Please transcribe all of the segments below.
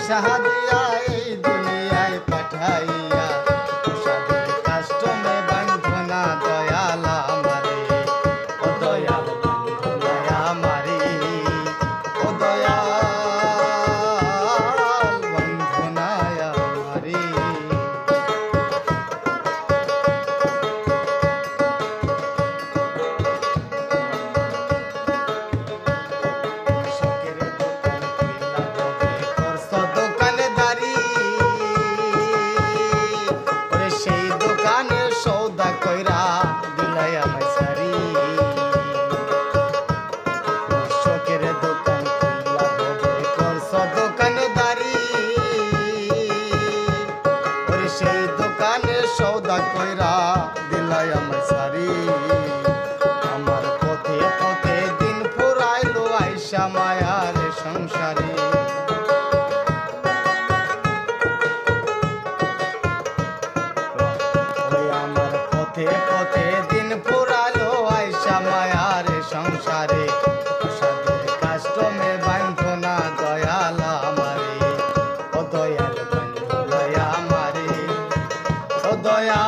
শাহাদিয়া এই দুনিয়ায় পাঠাইয়া সাধুর কাষ্টমে বান্ধনা দয়াল আমারে ও দয়াল বান্ধনা আমারে ও দয়াল বান্ধনা আমারে সৌদা কইরা দিলাই আমায় সারি শোকের দোকান খুইলা হবে করছ দোকানদারি ওরে সেই দোকানে সৌদা কইরা দিলাই আমায় সারি আমার পথে পথে দিন ফুরাইলো আইসা মায়ার সংসারে পথে পথে দিন ফুরালো আইসা মায়ার সংসারে সাধুর কাষ্টমে বান্ধনা দয়াল আমারে ও দয়াল বান্ধনা আমারে ও দয়াল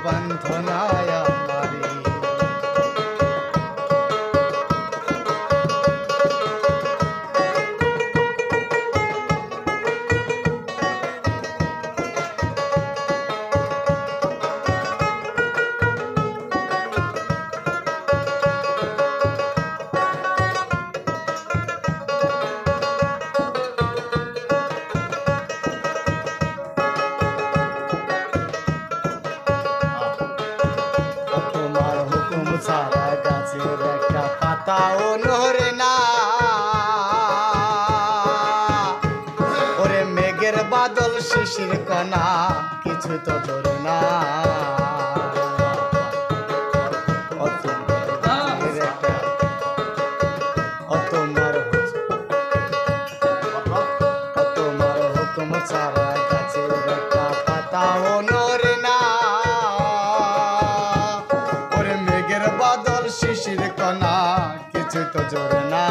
বান্ধনা আমারে সারা গাছের একটা পাতাও নড়ে না ওরে মেঘের বাদল শিশির কণা কিছু তো ধরে না তোমার হুকুম সারা গাছের একটা পাতাও নড়ে না শিশির কণা কিছু তো জোরে না